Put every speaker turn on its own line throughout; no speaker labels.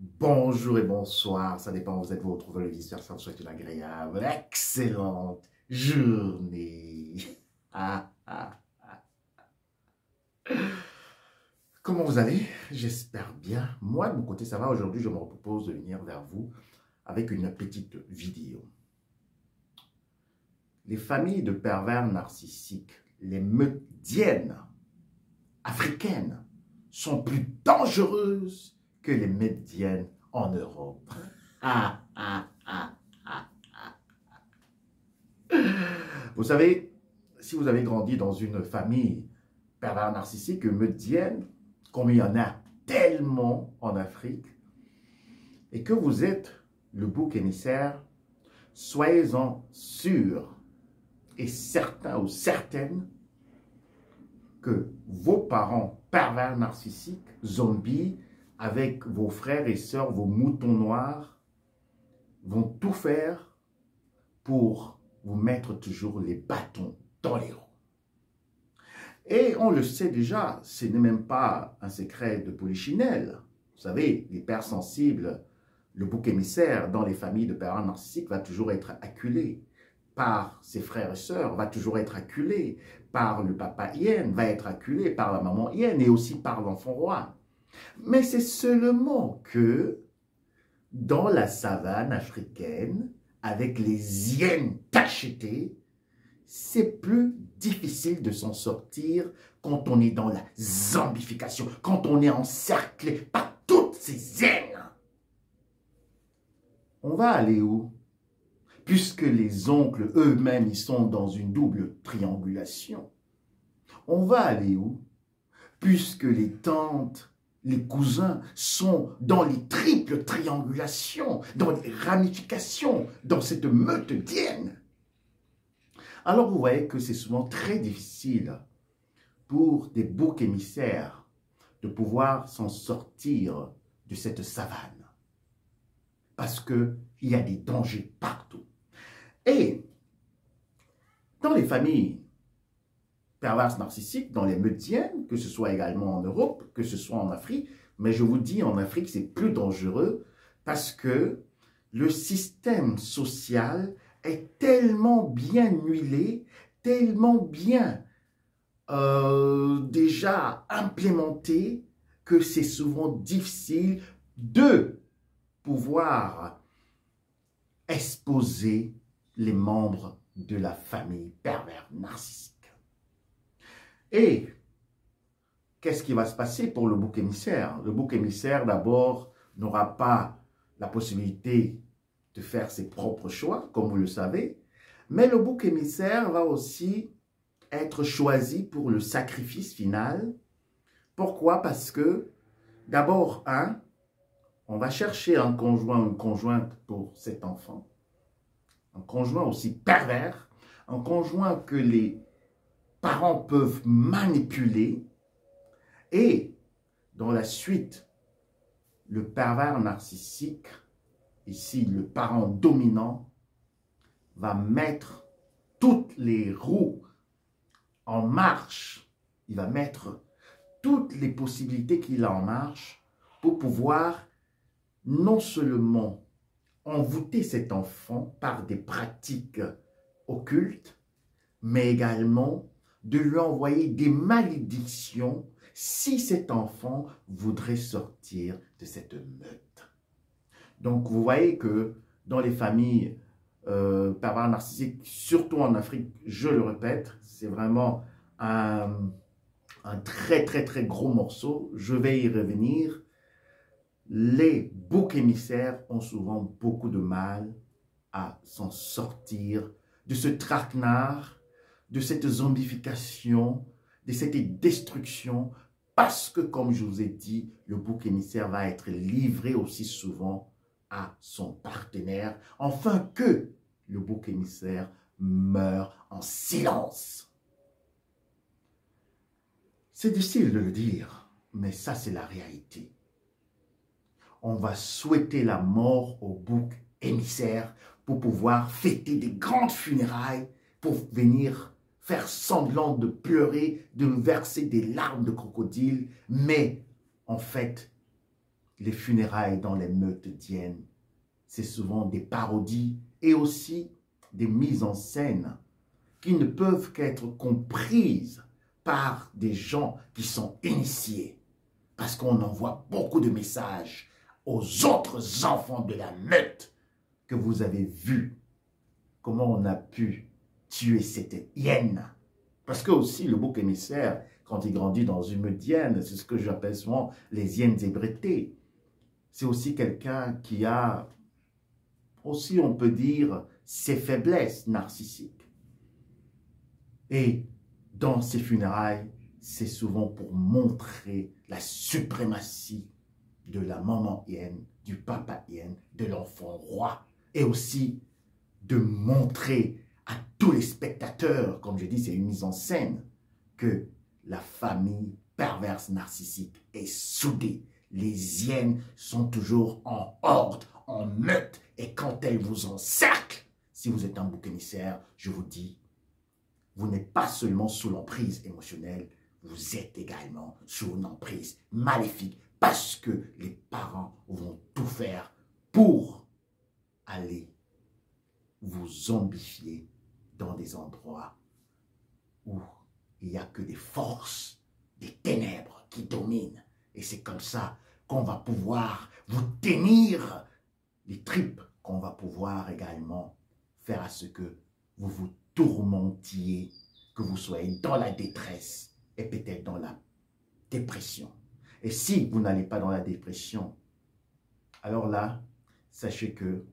Bonjour et bonsoir, ça dépend où vous êtes, vous retrouvez le vice versa, vous souhaite une agréable, excellente journée. Ah, ah. Comment vous allez? J'espère bien. Moi, de mon côté, ça va. Aujourd'hui, je me propose de venir vers vous avec une petite vidéo. Les familles de pervers narcissiques, les médiennes africaines, sont plus dangereuses que les médiennes en Europe. Ah, ah, ah, ah. Vous savez, si vous avez grandi dans une famille pervers narcissique, médienne, comme il y en a tellement en Afrique, et que vous êtes le bouc émissaire, soyez-en sûrs et certains ou certaines que vos parents pervers narcissiques, zombies, avec vos frères et sœurs, vos moutons noirs, vont tout faire pour vous mettre toujours les bâtons dans les roues. Et on le sait déjà, ce n'est même pas un secret de polichinelle. Vous savez, l'hypersensible, le bouc émissaire dans les familles de parents narcissiques va toujours être acculé par ses frères et sœurs, va toujours être acculé par le papa hyène, va être acculé par la maman hyène et aussi par l'enfant roi. Mais c'est seulement que dans la savane africaine, avec les hyènes tachetées, c'est plus difficile de s'en sortir quand on est dans la zombification, quand on est encerclé par toutes ces hyènes. On va aller où? Puisque les oncles eux-mêmes, ils sont dans une double triangulation. On va aller où? Puisque les tantes, les cousins sont dans les triples triangulations, dans les ramifications, dans cette meute d'hyènes. Alors vous voyez que c'est souvent très difficile pour des boucs émissaires de pouvoir s'en sortir de cette savane. Parce qu'il y a des dangers partout. Et dans les familles perverses narcissiques, dans les meutiennes, que ce soit également en Europe, que ce soit en Afrique, mais je vous dis en Afrique c'est plus dangereux parce que le système social est tellement bien huilé, tellement bien déjà implémenté que c'est souvent difficile de pouvoir exposer les membres de la famille pervers narcissique. Et qu'est-ce qui va se passer pour le bouc émissaire? Le bouc émissaire, d'abord, n'aura pas la possibilité de faire ses propres choix, comme vous le savez, mais le bouc émissaire va aussi être choisi pour le sacrifice final. Pourquoi? Parce que, d'abord, on va chercher un conjoint ou une conjointe pour cet enfant, un conjoint aussi pervers, un conjoint que les parents peuvent manipuler, et dans la suite, le pervers narcissique, ici le parent dominant, va mettre toutes les roues en marche. Il va mettre toutes les possibilités qu'il a en marche pour pouvoir non seulement envoûter cet enfant par des pratiques occultes, mais également de lui envoyer des malédictions si cet enfant voudrait sortir de cette meute. Donc, vous voyez que dans les familles pervers narcissiques, surtout en Afrique, je le répète, c'est vraiment un très gros morceau. Je vais y revenir. Les boucs émissaires ont souvent beaucoup de mal à s'en sortir de ce traquenard, de cette zombification, de cette destruction, parce que, comme je vous ai dit, le bouc émissaire va être livré aussi souvent à son partenaire, afin que le bouc émissaire meure en silence. C'est difficile de le dire, mais ça c'est la réalité. On va souhaiter la mort au bouc émissaire pour pouvoir fêter des grandes funérailles, pour venir faire semblant de pleurer, de verser des larmes de crocodile, mais en fait, les funérailles dans les meutes d'Hyène, c'est souvent des parodies et aussi des mises en scène qui ne peuvent qu'être comprises par des gens qui sont initiés. Parce qu'on envoie beaucoup de messages aux autres enfants de la meute que vous avez vu comment on a pu tuer cette hyène. Parce que aussi le bouc émissaire, quand il grandit dans une meute d'hyène, c'est ce que j'appelle souvent les hyènes ébrétées. C'est aussi quelqu'un qui a aussi, on peut dire, ses faiblesses narcissiques. Et dans ces funérailles, c'est souvent pour montrer la suprématie de la maman hyène, du papa hyène, de l'enfant roi. Et aussi de montrer à tous les spectateurs, comme je dis, c'est une mise en scène, que la famille perverse narcissique est soudée. Les hyènes sont toujours en horde, en meute, et quand elles vous encerclent, si vous êtes un bouc émissaire, je vous dis, vous n'êtes pas seulement sous l'emprise émotionnelle, vous êtes également sous une emprise maléfique, parce que les parents vont tout faire pour aller vous zombifier dans des endroits où il n'y a que des forces, des ténèbres qui dominent. Et c'est comme ça qu'on va pouvoir vous tenir les tripes, qu'on va pouvoir également faire à ce que vous vous tourmentiez, que vous soyez dans la détresse et peut-être dans la dépression. Et si vous n'allez pas dans la dépression, alors là, sachez que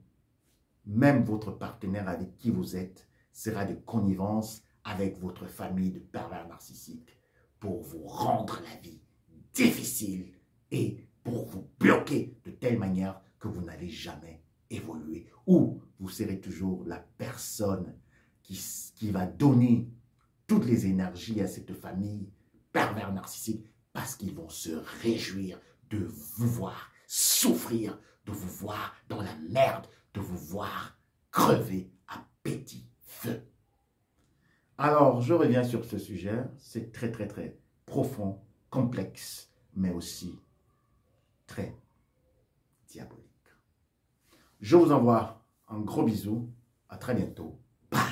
même votre partenaire avec qui vous êtes sera de connivence avec votre famille de pervers narcissiques pour vous rendre la vie difficile et pour vous bloquer de telle manière que vous n'allez jamais évoluer. Ou vous serez toujours la personne qui va donner toutes les énergies à cette famille pervers narcissique parce qu'ils vont se réjouir de vous voir souffrir, de vous voir dans la merde, de vous voir crever à petit feu. Alors, je reviens sur ce sujet. C'est très, très, très profond, complexe, mais aussi très diabolique. Je vous envoie un gros bisou. À très bientôt. Bye.